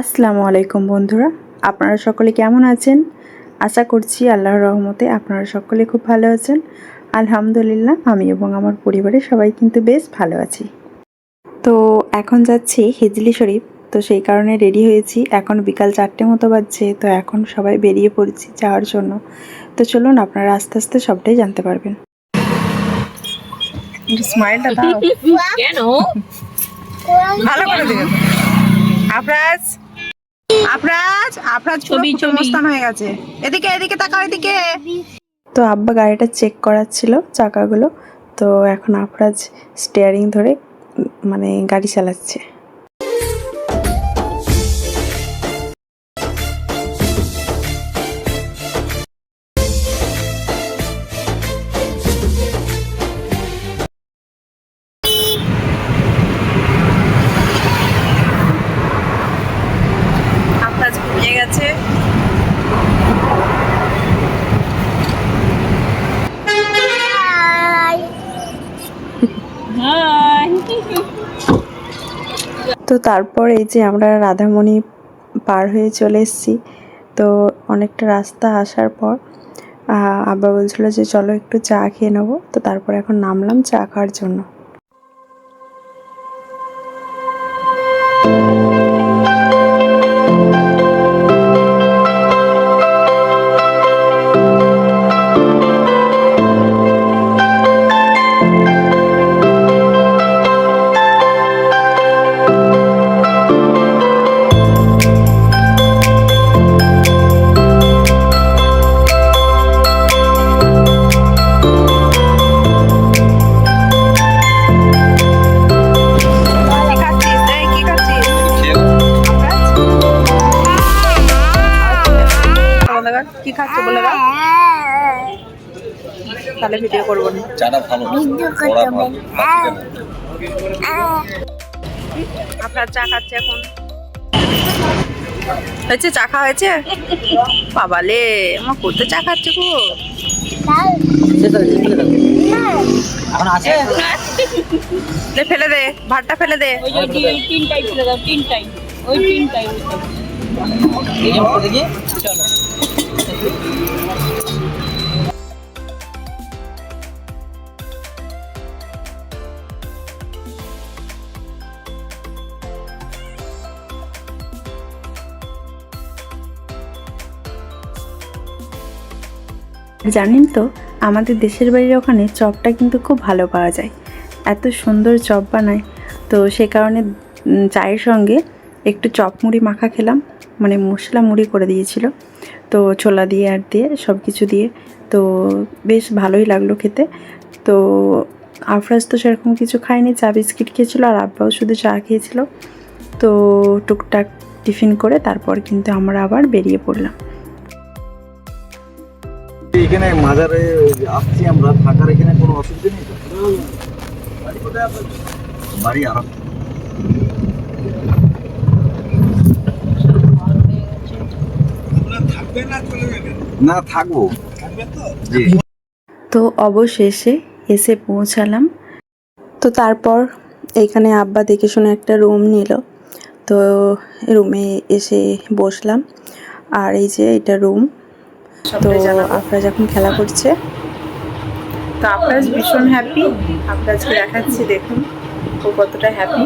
আসসালামু আলাইকুম বন্ধুরা, আপনারা সকলে কেমন আছেন? আশা করছি আল্লাহর রহমতে আপনারা সকলে খুব ভালো আছেন। আলহামদুলিল্লাহ, আমি এবং আমার পরিবারের সবাই কিন্তু বেশ ভালো আছি। তো এখন যাচ্ছি হিজলি শরীফ, তো সেই কারণে রেডি হয়েছি। এখন বিকাল 4টে মতো বাজছে, তো এখন সবাই বেরিয়ে পড়েছি যাওয়ার জন্য। তো চলুন, আপনারা আস্তে আস্তে সবটাই জানতে পারবেন। স্মাইলটা দাও কেন ভালো করে দিবেন। আফরাজ আফরাজ আফরাজ ছবি মস্তান হয়ে গেছে। এদিকে এদিকে তাকাও, এদিকে। তো আব্বা গাড়িটা চেক করাচ্ছিল চাকাগুলো। তো এখন আফরাজ স্টিয়ারিং ধরে মানে গাড়ি চালাচ্ছে। আফরাজ ঘুমিয়ে গেছে। তো তারপর এই যে আমরা রাধামণি পার হয়ে চলে এসেছি। তো অনেকটা রাস্তা আসার পর আব্বা বলছিল যে চলো একটু চা খেয়ে নেবো। তো তারপর এখন নামলাম চা খাওয়ার জন্য। কি খাচ্ছ বলে দাও, তাহলে ভিডিও করবো না। চাটা ভালো আপনার চা খাচ্ছে এখন। হয়েছে চা খাওয়া হয়েছে? বাবালে আমার করতে চা খাচ্ছে গো। এখন আছে ফেলে দে, ভাতটা ফেলে দে। ওই তিনটাই ফেলে দাও, তিনটাই ওই তিনটাই দেখি চলো। জানেন তো, আমাদের দেশের বাড়ির ওখানে চপটা কিন্তু খুব ভালো পাওয়া যায়। এত সুন্দর চপ বানায়। তো সে কারণে চায়ের সঙ্গে একটু চপ মুড়ি মাখা খেলাম, মানে মশলা মুড়ি করে দিয়েছিল। তো ছোলা দিয়ে আর দিয়ে সব কিছু দিয়ে, তো বেশ ভালোই লাগলো খেতে। তো আফরাজ তো সেরকম কিছু খায়নি, চা বিস্কিট খেয়েছিল, আর আব্বাও শুধু চা খেয়েছিল। তো টুকটাক টিফিন করে তারপর কিন্তু আমরা আবার বেরিয়ে পড়লাম। এখানে মাজারে আসছি আমরা, থাকার এখানে কোনো অসুবিধা নেই তো? বাড়ি আরাম না থাকবো। তো অবশেষে এসে পৌঁছালাম। তো তারপর এখানে আব্বা দেখে শুনে একটা রুম নিল। তো রুমে এসে বসলাম, আর এই যে এটা রুম। তো আফরাজ এখন খেলা করছে। তো আফরাজ ভীষণ হ্যাপি। আফরাজকে দেখাচ্ছি, দেখুন ও কতটা হ্যাপি।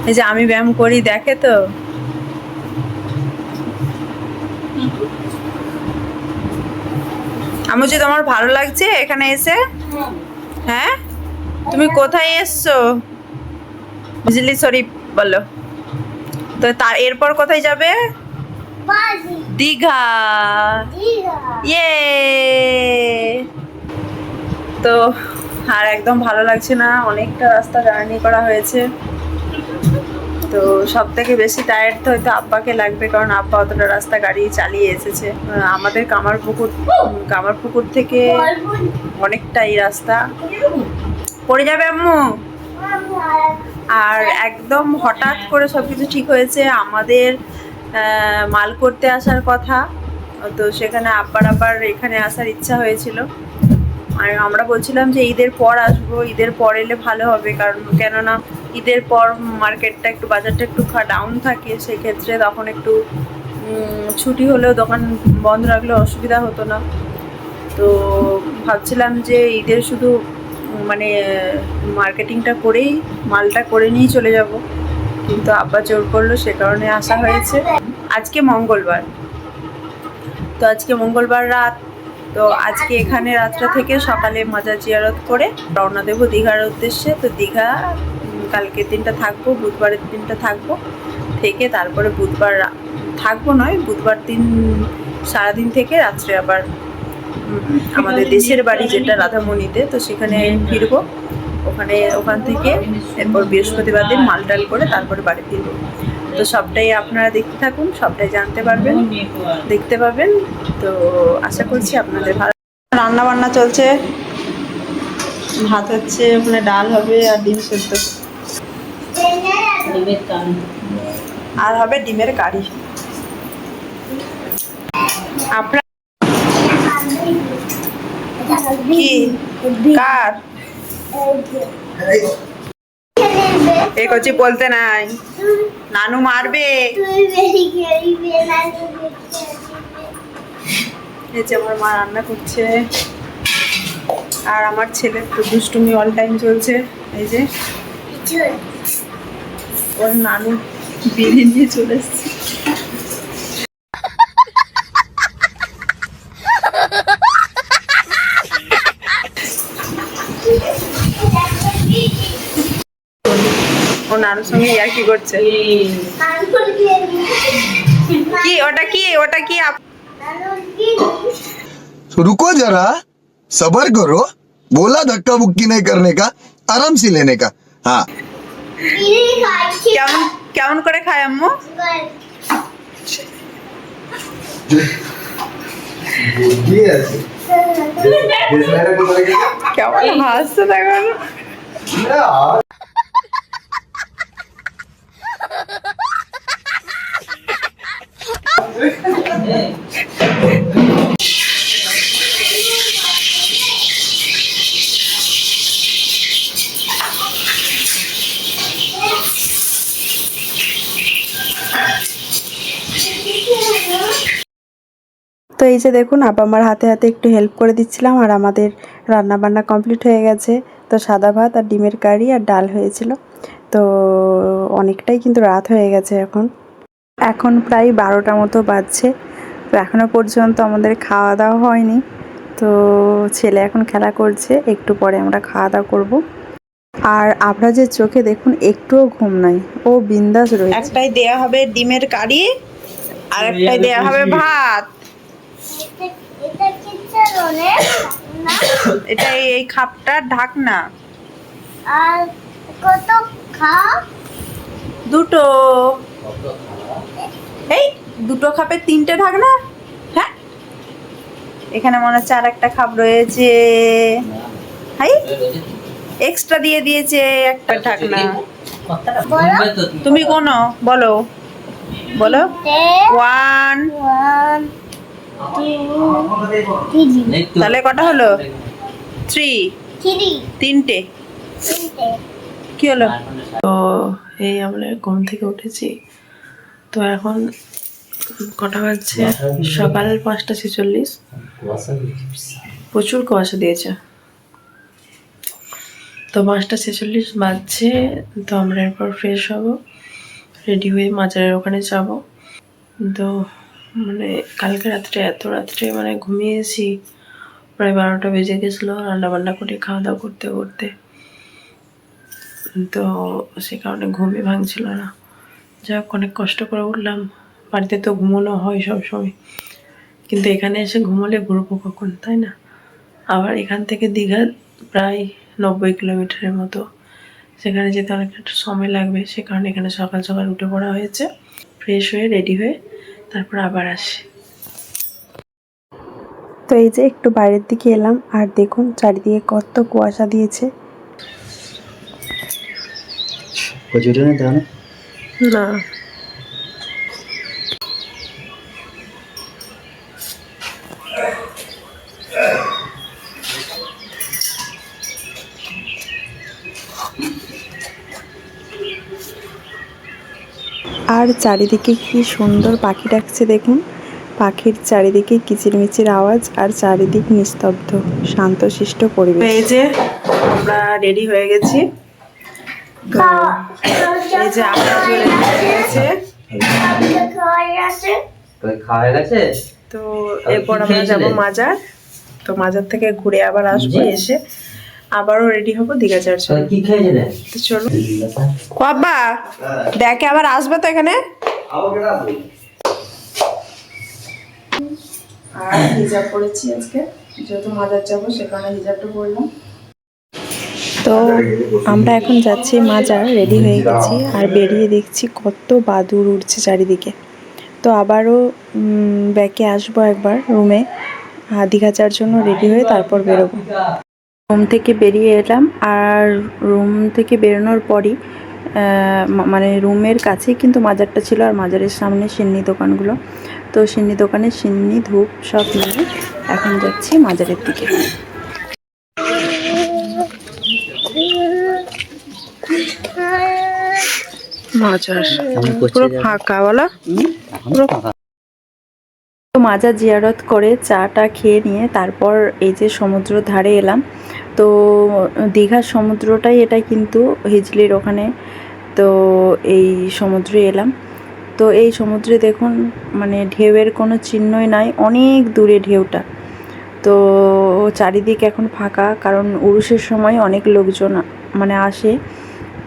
এই যে আমি ব্যায়াম করি দেখে তো। আমি যে তোমার ভালো লাগছে এখানে এসে? হ্যাঁ, তুমি কোথায় এসছো? হিজলি শরীফ বলো তো। তার এরপর কোথায় যাবে? দীঘা। ইয়ে। তো আর একদম ভালো লাগছে না, অনেকটা রাস্তা জার্নি করা হয়েছে। তো সব থেকে বেশি টায়ার্ড তো হয়তো আব্বাকে লাগবে, কারণ আব্বা অতটা রাস্তা গাড়ি চালিয়ে এসেছে। আমাদের কামারপুকুর থেকে অনেকটাই রাস্তা। পড়ে যাবে আম্মু। আর একদম হঠাৎ করে সবকিছু ঠিক হয়েছে। আমাদের মাল করতে আসার কথা, তো সেখানে আব্বার আবার এখানে আসার ইচ্ছা হয়েছিল। আর আমরা বলছিলাম যে ঈদের পর আসবো, ঈদের পর এলে ভালো হবে, কারণ কেননা ঈদের পর মার্কেটটা একটু, বাজারটা একটু ডাউন থাকে, সেক্ষেত্রে তখন একটু ছুটি হলেও দোকান বন্ধ রাখলে অসুবিধা হতো না। তো ভাবছিলাম যে ঈদের শুধু মানে মার্কেটিংটা করেই মালটা করে নিয়ে চলে যাব, কিন্তু আব্বা জোর করলো, সে কারণে আসা হয়েছে। আজকে মঙ্গলবার, তো আজকে মঙ্গলবার রাত, তো আজকে এখানে রাতটা থেকে সকালে মাজার জিয়ারত করে রওনা দেবো দীঘার উদ্দেশ্যে। তো দীঘা কালকের দিনটা থাকবো, বুধবারের দিনটা থাকবো, থেকে তারপরে বুধবার থাকবো নয়, বুধবার দিন সারাদিন থেকে রাত্রে আবার আমাদের দেশের বাড়ি যেটা রাধামণিতে, তো সেখানে ফিরবো। ওখান থেকে এরপর বৃহস্পতিবার দিন মালটাল করে তারপরে বাড়ি ফিরবো। তো সবটাই আপনারা দেখতে থাকুন, সবটাই জানতে পারবেন, দেখতে পাবেন। তো আশা করছি আপনাদের ভালো। রান্না বান্না চলছে, ভাত হচ্ছে, ওখানে ডাল হবে আর ডিম সেদ্ধ, আর হবে ডিমের কারি। আপনার কি কার এ করছি বলতে নাই, নানু মারবে। এই যে আমার মা রান্না করছে, আর আমার ছেলের তো দুষ্টুমি অল টাইম চলছে। এই যে ওর নানু বিড়ি নিয়ে চলে এসছে। ও নানুর সঙ্গে ইয়ার কি করছে, কি ওটা কি, ওটা কি? रुको जरा सबर करो, बोला धक्का बुक्की नहीं करने का, आराम से लेने का। हाँ কেমন কেমন করে খায় আম্মু? কেমন হাসছে দেখো। তো এই যে দেখুন, আব্বা আমার হাতে হাতে একটু হেল্প করে দিচ্ছিলাম, আর আমাদের রান্না বান্না কমপ্লিট হয়ে গেছে। তো সাদা ভাত আর ডিমের কারি আর ডাল হয়েছিল। তো অনেকটাই কিন্তু রাত হয়ে গেছে, এখন প্রায় 12টা মতো বাজছে। তো এখনও পর্যন্ত আমাদের খাওয়া দাওয়া হয়নি। তো ছেলে এখন খেলা করছে, একটু পরে আমরা খাওয়া দাওয়া করবো। আর আমরা যে চোখে দেখুন একটুও ঘুম নাই, ও বিন্দাস রয়েছে। একটাই দেয়া হবে ডিমের কারি, আর একটাই দেয়া হবে ভাত। এটা এই খাপটার ঢাকনা। আর কত খাপ? দুটো। এই দুটো খাপে 3টে ঢাকনা। হ্যাঁ, এখানে মনে হচ্ছে আর একটা খাপ রয়েছে। হাই, এক্সট্রা দিয়ে দিয়েছে একটা ঢাকনা। তুমি কোন বলো, বলো। 1 তাহলে কটা হলো? 3টে। কি হলো? তো এই আমরা ঘুম থেকে উঠেছি। তো এখন কটা বাজছে? সকাল 5টা 46। প্রচুর কুয়াশা দিয়েছে। তো 5টা 46 বাজছে। তো আমরা এরপর ফ্রেশ হব, রেডি হয়ে মাজারের ওখানে যাব। তো মানে কালকে রাত্রে এত রাত্রে মানে ঘুমিয়েছি, প্রায় 12টা বেজে গেছিলো রান্নাবান্না করে খাওয়া দাওয়া করতে করতে। তো সে কারণে ঘুমই ভাঙছিল না। যাই হোক, অনেক কষ্ট করে উঠলাম। বাড়িতে তো ঘুমোনো হয় সবসময়, কিন্তু এখানে এসে ঘুমোলে ঘুরবো কখন, তাই না? আবার এখান থেকে দীঘা প্রায় 90 কিলোমিটারের মতো, সেখানে যেতে অনেকটা সময় লাগবে। সে কারণে এখানে সকাল সকাল উঠে পড়া হয়েছে, ফ্রেশ হয়ে রেডি হয়ে তারপর আবার আসি। তো এই যে একটু বাইরের দিকে এলাম, আর দেখুন চারিদিকে কত কুয়াশা দিয়েছে। না, আর চারিদিকে কি সুন্দর পাখি ডাকছে দেখুন, পাখির চারিদিকে কিচিরমিচির আওয়াজ আর চারিদিক নিস্তব্ধ শান্তশিষ্ট পরিবেশ। এই যে আমরা রেডি হয়ে গেছি, তো এই যে আমরা রেডি হয়ে গেছে, খাওয়া হয়ে গেছে। তো এরপর আমরা যাব মাজার। তো মাজার থেকে ঘুরে আবার আসবো, এসে আবারও রেডি হবো দীঘা যাওয়ার জন্য। কি খেয়েছে রে? তো চলো বাবা, দেখে আবার আসবে তো এখানে। আর হিজাব পরেছি আজকে, যেহেতু মাজার যাবো সে কারণে হিজাবটা পরলাম। তো আমরা এখন যাচ্ছি মাজার, রেডি হয়ে গেছি আর বেরিয়ে দেখছি কত বাদুড় উড়ছে চারিদিকে। তো আবারও ব্যাকে আসবো একবার রুমে, দীঘা যাওয়ার জন্য রেডি হয়ে তারপর বেরোবো। রুম থেকে বেরিয়ে এলাম, আর রুম থেকে বেরোনোর পরই মানে রুমের কাছেই কিন্তু মাজারটা ছিল, আর মাজারের সামনে সিন্নি দোকানগুলো। তো সিন্নি দোকানে সিন্নি ধূপ সব নিয়ে এখন যাচ্ছি মাজারের দিকে। মাজার পুরো ফাঁকা, বলো পুরো তো মাজার জিয়ারত করে চাটা খেয়ে নিয়ে তারপর এই যে সমুদ্র ধারে এলাম। তো দীঘার সমুদ্রটাই এটা কিন্তু হিজলির ওখানে, তো এই সমুদ্রে এলাম। তো এই সমুদ্রে দেখুন মানে ঢেউয়ের কোনো চিহ্নই নাই, অনেক দূরে ঢেউটা। তো চারিদিক এখন ফাঁকা, কারণ উরুষের সময় অনেক লোকজন মানে আসে।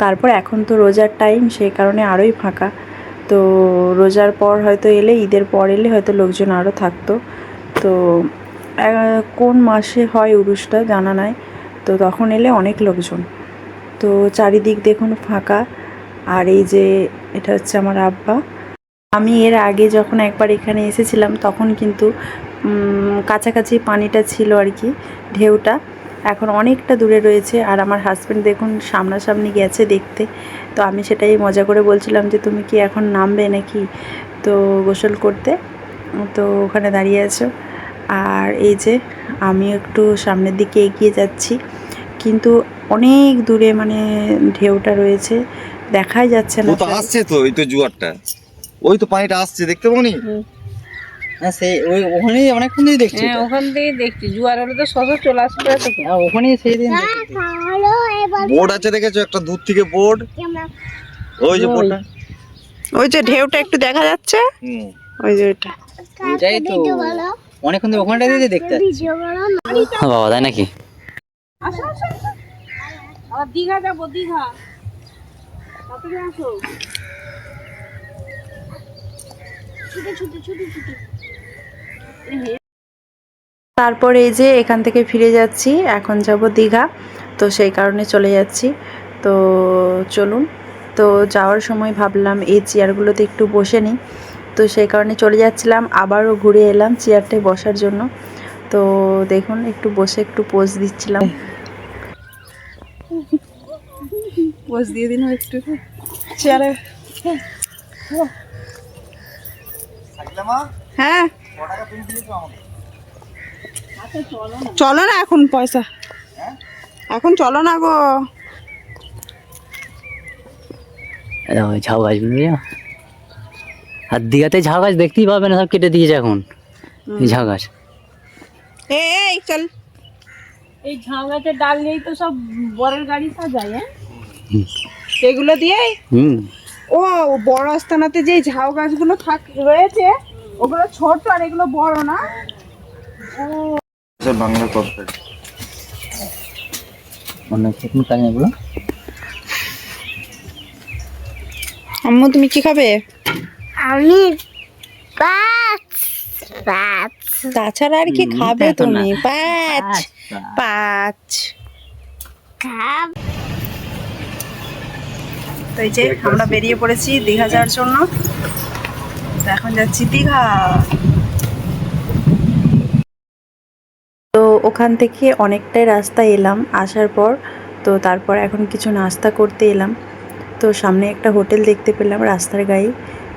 তারপর এখন তো রোজার টাইম, সেই কারণে আরোই ফাঁকা। তো রোজার পর হয়তো এলে, ঈদের পর এলে হয়তো লোকজন আরও থাকতো। তো কোন মাসে হয় উরুষটা জানা নাই, তো তখন এলে অনেক লোকজন। তো চারিদিক দেখুন ফাঁকা। আর এই যে এটা হচ্ছে আমার আব্বা। আমি এর আগে যখন একবার এখানে এসেছিলাম তখন কিন্তু কাছাকাছি পানিটা ছিল আর কি, ঢেউটা। এখন অনেকটা দূরে রয়েছে, আর আমার হাজব্যান্ড দেখুন সামনাসামনি গেছে দেখতে। তো আমি সেটাই মজা করে বলছিলাম যে তুমি কি এখন নামবে নাকি তো গোসল করতে, তো ওখানে দাঁড়িয়ে আছো। আর এই যে আমি একটু সামনের দিকে এগিয়ে যাচ্ছি, কিন্তু অনেক দূরে মানে ঢেউটা রয়েছে, দেখাই যাচ্ছে না। ও তো আসছে, তো এই তো জোয়ারটা, ওই তো পানিটা আসছে, দেখতে পাওনি? হ্যাঁ সেই ওই ওখানেই অনেকক্ষণ ধরে দেখছি। হ্যাঁ ওখান থেকে দেখছি, জোয়ার হলে তো সহজ চলে আসবে। হ্যাঁ ওখানেই সেই দিন বোর্ড আছে দেখেছো, একটা দূর থেকে বোর্ড, ওই যে বোর্ডটা, ওই যে ঢেউটা একটু দেখা যাচ্ছে, ওই যে ওইটা। ওইটাই তো অনেকক্ষণ ধরে ওখানটা দিয়ে দেখতে যাচ্ছি। হ্যাঁ বাবা, তাই নাকি? আসো আসো আসো, আবার দীঘা যাবো, দীঘা তাড়াতাড়ি আসো। ছুটে ছুটে ছুটে ছুটে। তারপরে এই যে এখান থেকে ফিরে যাচ্ছি, এখন যাব দীঘা, তো সেই কারণে চলে যাচ্ছি। তো চলুন, তো যাওয়ার সময় ভাবলাম এই চেয়ারগুলোতে একটু বসে নিই, তো সেই কারণে চলে যাচ্ছিলাম। আবারও ঘুরে এলাম চেয়ারটায় বসার জন্য। তো দেখুন একটু বসে একটু পোজ দিচ্ছিলাম। পোজ দিয়ে দিন একটু চেয়ারে। হ্যাঁ চলো না এখন, পয়সা এখন চলো না গো। ঝাউ গাছগুলো, আর দীঘাতে ঝাউ গাছ দেখতেই পাবে না, সব কেটে দিয়েছে এখন এই ঝাউ গাছ। এই চল, এই ঝাউ গাছের ডাল দিয়েই তো সব বরের গাড়ি সাজায়। হ্যাঁ এগুলো দিয়ে ও বড় আস্তানাতে যে ঝাউ গাছগুলো রয়েছে ওগুলো ছোট, আর এগুলো বড় না। বাংলা কথা এগুলো। আম্মু তুমি কি খাবে? আমি পাঁচ পাঁচ তাছাড়া আর কি খাবে তুমি? পাঁচ পাঁচ খাব। তো এই যে আমরা বেরিয়ে পড়েছি দীঘা যাওয়ার জন্য, তো এখন যাচ্ছি দীঘা। তো ওখান থেকে অনেকটাই রাস্তা এলাম আসার পর, তো তারপর এখন কিছু নাস্তা করতে এলাম। তো সামনে একটা হোটেল দেখতে পেলাম রাস্তার গায়ে,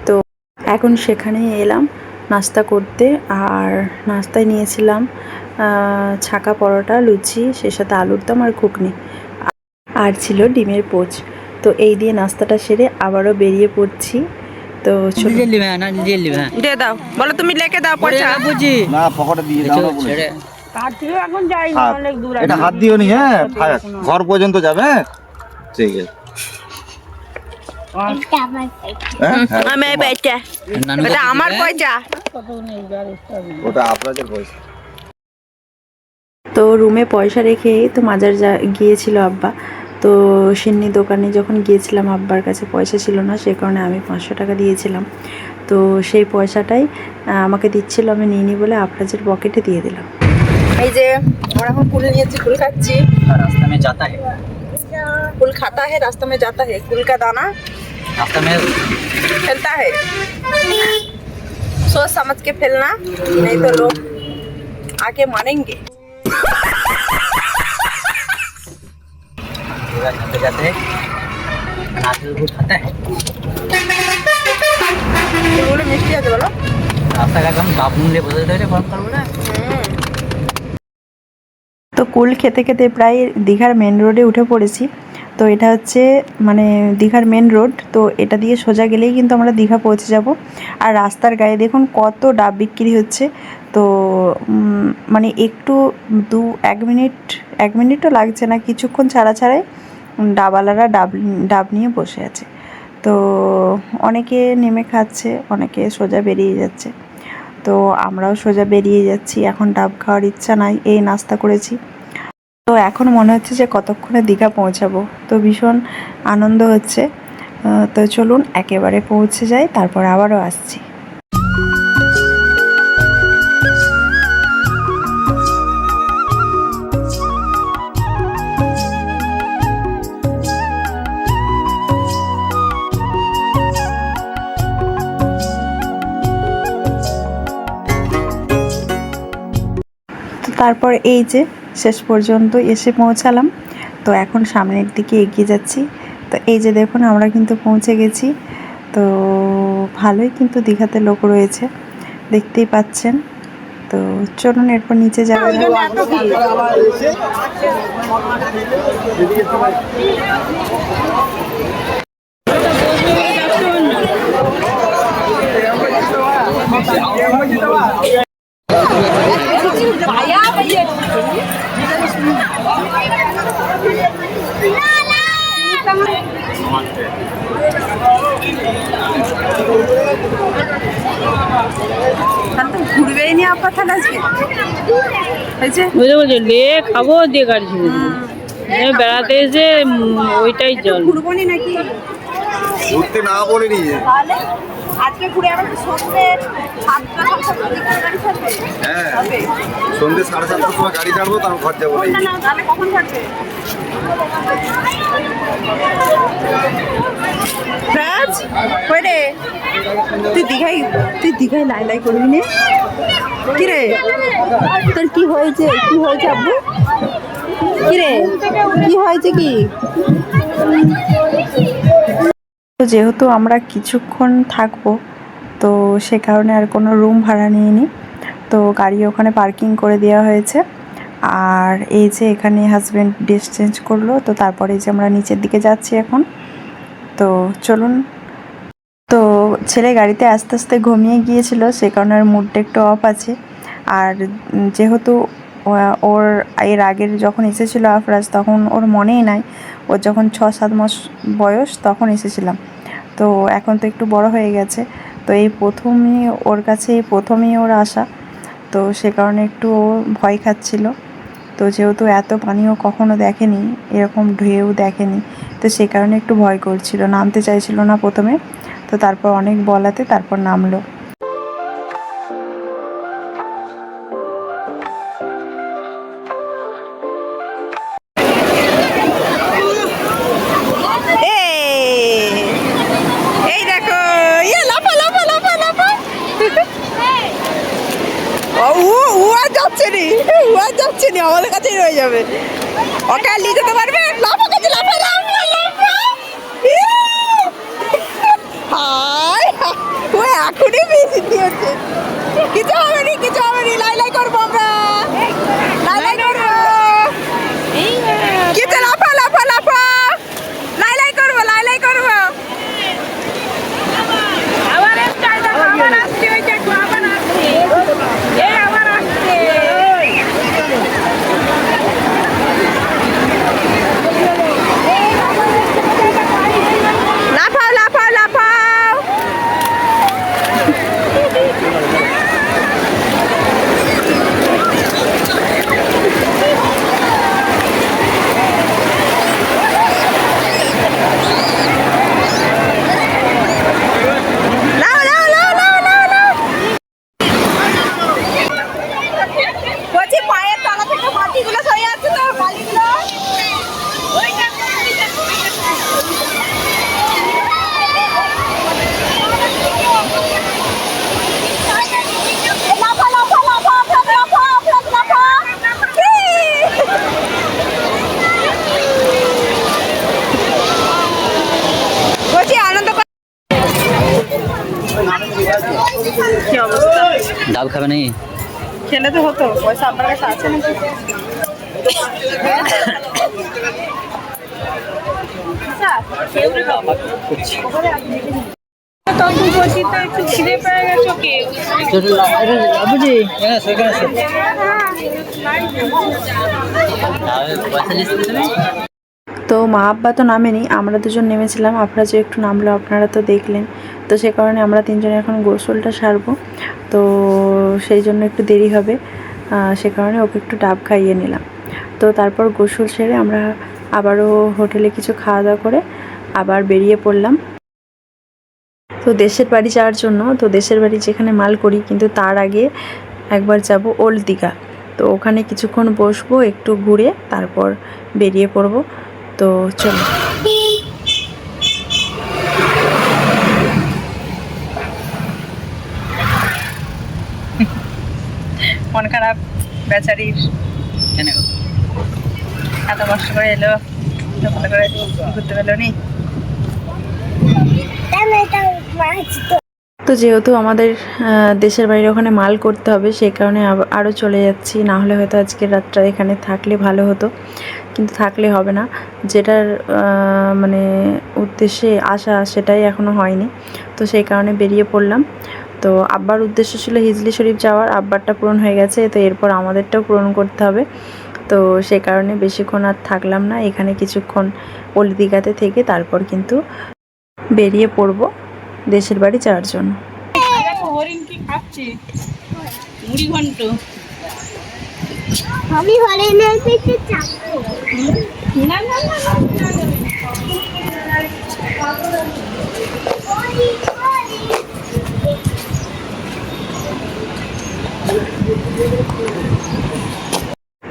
তো এখন সেখানে এলাম নাস্তা করতে। আর নাস্তায় নিয়েছিলাম ছাকা পরোটা, লুচি, সে সাথে আলুর দম আর ঘুগনি, আর ছিল ডিমের পোচ। তো এই দিয়ে নাস্তাটা সেরে আবারও বেরিয়ে পড়ছি তো চলুন। নিজে নিবে না, নিজে নিবে। দিয়ে দাও, বলো তুমি লেকে দাও পয়সা। বুঝি না পকেটে দিয়ে দাও না বলে। ছেড়ে কার থেকে এখন যাই না, হাত। অনেক দূর আছে। এটা হাত দিও নি, হ্যাঁ ঘর পর্যন্ত যাবে, হ্যাঁ ঠিক আছে। এটা আমার পয়সা। হ্যাঁ, হ্যাঁ, আমি পয়সা, নানু এটা আমার পয়সা। ওটা আপনাদের পয়সা। তো রুমে পয়সা রেখে তো মাজার গিয়েছিল আব্বা। তো সিন্নি দোকানে যখন গিয়েছিলাম আব্বার কাছে পয়সা ছিল না, সে কারণে আমি 500 টাকা দিয়েছিলাম। তো সেই পয়সাটাই আমাকে দিচ্ছিল, আমি নিইনি বলে আফরাজের পকেটে দিয়ে দিলাম। এই যে আমরা এখন কুল নিয়েছি, কুল খাচ্ছি। रास्ता में जाता है, कुल खाता है, रास्ते में जाता है, कुल का दाना रास्ता में फैलता है। सोच समझ के फैलना, नहीं तो लोग आके मानेंगे। जाते जाते नाचल को खाता है। কুলগুলো মিষ্টি আছে বলো। रास्ता का कम बाप मुंह ले बदल दे रे, बंद करो ना। তো কুল খেতে খেতে প্রায় দীঘার মেন রোডে উঠে পড়েছি। তো এটা হচ্ছে মানে দীঘার মেন রোড, তো এটা দিয়ে সোজা গেলেই কিন্তু আমরা দীঘা পৌঁছে যাব। আর রাস্তার গায়ে দেখুন কত ডাব বিক্রি হচ্ছে। তো মানে একটু এক মিনিটও লাগছে না, কিছুক্ষণ ছাড়া ছাড়াই ডাবওয়ালারা ডাব নিয়ে বসে আছে। তো অনেকে নেমে খাচ্ছে, অনেকে সোজা বেরিয়ে যাচ্ছে। তো আমরাও সোজা বেরিয়ে যাচ্ছি, এখন ডাব খাওয়ার ইচ্ছা নাই, এই নাস্তা করেছি। তো এখন মনে হচ্ছে যে কতক্ষণে দীঘা পৌঁছাবো, তো ভীষণ আনন্দ হচ্ছে। তো চলুন একেবারে পৌঁছে যাই, তারপর আবারও আসছি। তো তারপর এই যে শেষ পর্যন্ত এসে পৌঁছালাম। তো এখন সামনের দিকে এগিয়ে যাচ্ছি। তো এই যে দেখুন আমরা কিন্তু পৌঁছে গেছি। তো ভালোই কিন্তু দীঘাতে লোক রয়েছে, দেখতেই পাচ্ছেন। তো চলুন এরপর নিচে যাওয়া যাক। ঘুরবেই নি আপনার তাহলে আজকে হয়েছে। বুঝে বুঝে লে খাবো দিয়ে গাড়ি ছেড়ে দেবো। বেড়াতে এসে ওইটাই জল। ঘুরবো নি নাকি ঘুরতে না বলিনি, তাহলে আজকে ঘুরে আবার সন্ধ্যে 7টার দিকে গাড়ি ছাড়বে। হ্যাঁ সন্ধ্যে 7:30টার সময় গাড়ি ছাড়বো, তারপর ঘর যাবো। না তাহলে কখন ছাড়বে? রাজ কই রে, তুই দীঘায় লাই লাই করবি নে কি রে? তোর কি হয়েছে আব্বু? কি রে কি হয়েছে কি? তো যেহেতু আমরা কিছুক্ষণ থাকবো, তো সে কারণে আর কোনো রুম ভাড়া নিইনি। তো গাড়ি ওখানে পার্কিং করে দেওয়া হয়েছে। আর এই যে এখানে হাজব্যান্ড ড্রেস চেঞ্জ করলো, তো তারপরে যে আমরা নিচের দিকে যাচ্ছি এখন। তো চলুন। তো ছেলে গাড়িতে আস্তে আস্তে ঘুমিয়ে গিয়েছিল, সে কারণে ওর মুডটা একটু অফ আছে। আর যেহেতু ওর এর আগের যখন এসেছিল আফরাজ, তখন ওর মনেই নাই, ওর যখন 6-7 মাস বয়স তখন এসেছিলাম। তো এখন তো একটু বড় হয়ে গেছে, তো এই প্রথমেই ওর আসা। তো সে কারণে একটু ও ভয় খাচ্ছিল। তো যেহেতু এত পানিও কখনো দেখেনি, এরকম ঢেউ দেখেনি, তো সে কারণে একটু ভয় করছিল, নামতে চাইছিল না প্রথমে। তো তারপর অনেক বলাতে তারপর নামলো। এই দেখো ইয়ে লাফা লাফা লাফা লাফা। ও আর যাচ্ছে নি আমাদের কাছেই রয়ে যাবে। ওকে আর নিয়ে যেতে পারবে? লাফা কাছে লাফা লাফা লাফা। হাই ও এখনই বেশি দিয়েছে। কিছু হবে নি, লাই করবো আমরা, লাই করবো। কিছু লাফা লাফা লাফা, লাই করবো। কি অবস্থা? ডাব খাবে নাকি? খেলে তো হতো, পয়সা আপনার কাছে আছে নাকি? তখন বলছি তো একটু ছিঁড়ে পেয়ে গেছো কে? তো মা আব্বা তো নামেনি, আমরা দুজন নেমেছিলাম। আপনারা যে একটু নামলো আপনারা তো দেখলেন। তো সে কারণে আমরা তিনজনে এখন গোসলটা সারবো, তো সেই জন্য একটু দেরি হবে, সে কারণে ওকে একটু ডাব খাইয়ে নিলাম। তো তারপর গোসল সেরে আমরা আবারও হোটেলে কিছু খাওয়া দাওয়া করে আবার বেরিয়ে পড়লাম তো দেশের বাড়ি যাওয়ার জন্য। তো দেশের বাড়ি যেখানে মাল করি, কিন্তু তার আগে একবার যাব ওল্ড দীঘা। তো ওখানে কিছুক্ষণ বসবো, একটু ঘুরে তারপর বেরিয়ে পড়ব। তো চলো। মন খারাপ বেচারির, কেন গো? এত কষ্ট করে এলো, তো ভালো করে ঘুরতে পেলো নি। তো যেহেতু আমাদের দেশের বাড়ির ওখানে মাল করতে হবে, সেই কারণে আরও চলে যাচ্ছি। না হলে হয়তো আজকের রাতটা এখানে থাকলে ভালো হতো, কিন্তু থাকলে হবে না। যেটার মানে উদ্দেশ্যে আসা সেটাই এখনও হয়নি, তো সেই কারণে বেরিয়ে পড়লাম। তো আব্বার উদ্দেশ্য ছিল হিজলি শরীফ যাওয়ার, আব্বারটা পূরণ হয়ে গেছে, তো এরপর আমাদেরটাও পূরণ করতে হবে। তো সে কারণে বেশিক্ষণ আর থাকলাম না, এখানে কিছুক্ষণ ওল্ড দীঘাতে থেকে তারপর কিন্তু বেরিয়ে পড়ব দেশের বাড়ি যাওয়ার জন্য। হরিণ কি খাচ্ছি? মুড়ি ঘন্ট। আমি হরিণের পিঠে চাপবো। না না না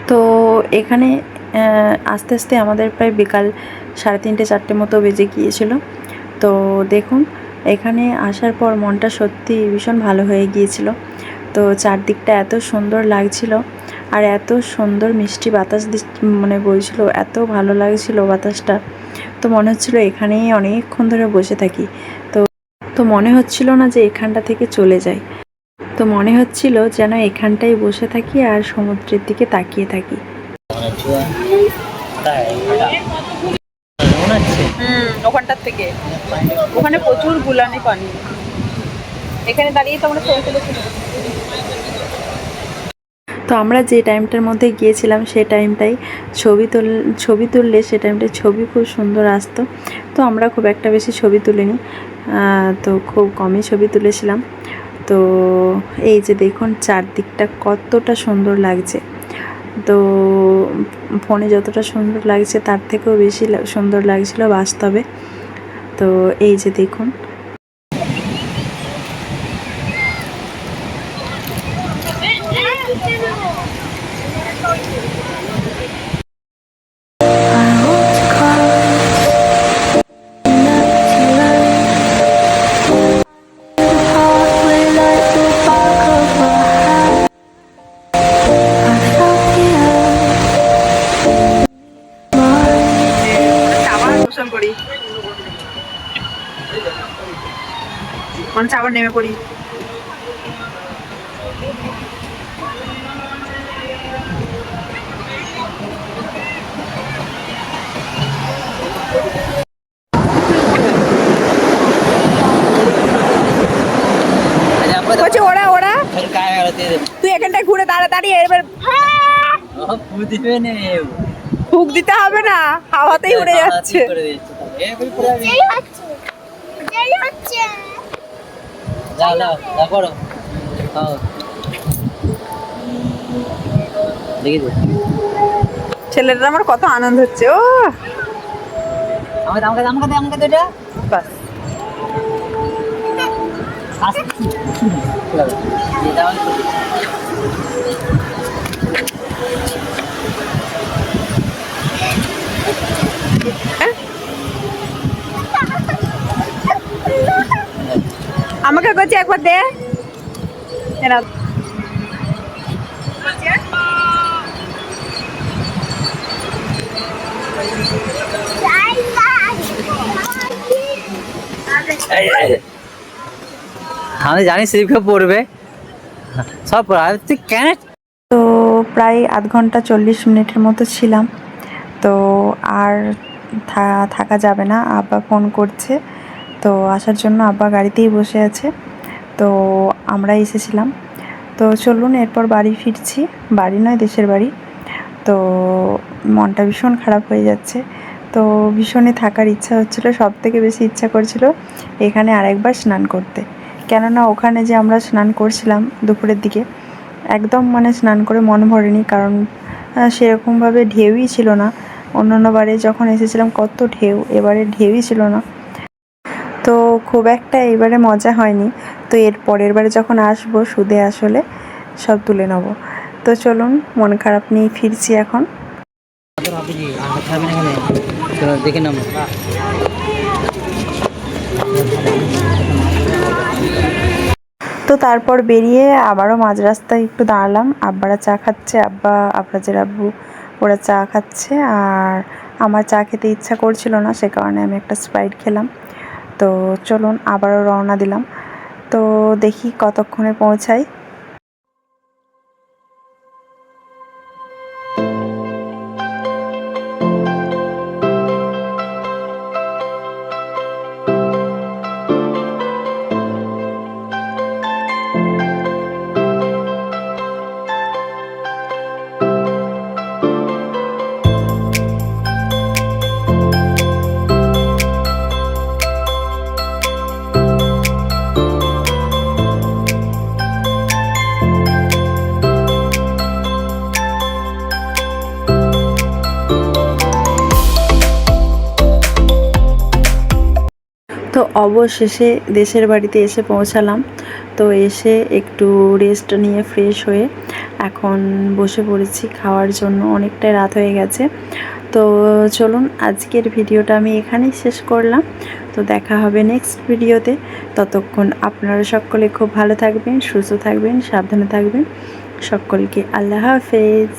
তো এখানে আস্তে আস্তে আমাদের প্রায় বিকাল 3:30 4টে মতো বেজে গিয়েছিল। তো দেখুন, এখানে আসার পর মনটা সত্যি ভীষণ ভালো হয়ে গিয়েছিল। তো চারদিকটা এত সুন্দর লাগছিল, আর এত সুন্দর মিষ্টি বাতাস মানে বইছিল, এত ভালো লাগছিল বাতাসটা। তো মনে হচ্ছিল এখানেই অনেকক্ষণ ধরে বসে থাকি। তো মনে হচ্ছিল না যে এখানটা থেকে চলে যাই, তো মনে হচ্ছিল যেন এখানটাই বসে থাকি আর সমুদ্রের দিকে তাকিয়ে থাকি। ওখানটার থেকে ওখানে প্রচুর গুলানি পানি, এখানে দাঁড়িয়ে তো আমরা ছবি তুলেছি। তো আমরা যে টাইমটার মধ্যে গিয়েছিলাম সেই টাইমটাই ছবি তুললে সে টাইমটায় ছবি খুব সুন্দর আসতো। তো আমরা খুব একটা বেশি ছবি তুলিনি, তো খুব কমই ছবি তুলেছিলাম। তো এই যে দেখুন চারদিকটা কতটা সুন্দর লাগছে। তো ফোনে যতটা সুন্দর লাগছে তার থেকেও বেশি সুন্দর লাগছিল বাস্তবে। তো এই যে দেখুন, করি আবার নেমে পড়ি। ওরা ওরা তুই এখানটায় ঘুরে দাঁড়িয়ে এবার ফুক দিতে হবে না, হাওয়াতেই উড়ে যাচ্ছে। ছেলেটা আমার কত আনন্দ হচ্ছে। ও বাস আমাকে করছি একবার দে। এরা আমি জানি স্লিপকে পড়বে সব পড়া তুই কেন। তো প্রায় আধ ঘন্টা 40 মিনিটের মতো ছিলাম। তো আর থাকা যাবে না, আব্বা ফোন করছে তো আসার জন্য। আব্বা গাড়িতেই বসে আছে, তো আমরা এসেছিলাম। তো চলুন এরপর বাড়ি ফিরছি, বাড়ি নয় দেশের বাড়ি। তো মনটা ভীষণ খারাপ হয়ে যাচ্ছে, তো ভীষণই থাকার ইচ্ছা হচ্ছিলো। সব থেকে বেশি ইচ্ছা করছিল এখানে আরেকবার স্নান করতে, কেননা ওখানে যে আমরা স্নান করছিলাম দুপুরের দিকে, একদম মানে স্নান করে মন ভরেনি, কারণ সেরকমভাবে ঢেউই ছিল না। অন্যান্য বারে যখন এসেছিলাম কত ঢেউ, এবারে ঢেউই ছিল না, তো খুব একটা এবারে মজা হয়নি। তো এর পরের বারে যখন আসবো সুদে আসলে সব তুলে নেবো। তো চলুন, মন খারাপ নিয়ে ফিরছি এখন। দেখে নাম তো তারপর বেরিয়ে আবারও মাঝ রাস্তায় একটু দাঁড়ালাম। আব্বারা চা খাচ্ছে, আব্রাজের আব্বু ওরা চা খাচ্ছে, আর আমার চা খেতে ইচ্ছা করছিল না, সে কারণে আমি একটা স্প্রাইট খেলাম। তো চলুন আবারও রওনা দিলাম। তো দেখি কতক্ষণে পৌঁছাই। তো অবশেষে দেশের বাড়িতে এসে পৌঁছালাম। তো এসে একটু রেস্ট নিয়ে ফ্রেশ হয়ে এখন বসে পড়েছি খাওয়ার জন্য, অনেকটাই রাত হয়ে গেছে। তো চলুন আজকের ভিডিওটা আমি এখানেই শেষ করলাম। তো দেখা হবে নেক্সট ভিডিওতে। ততক্ষণ আপনারা সকলে খুব ভালো থাকবেন, সুস্থ থাকবেন, সাবধানে থাকবেন। সকলকে আল্লাহ হাফেজ।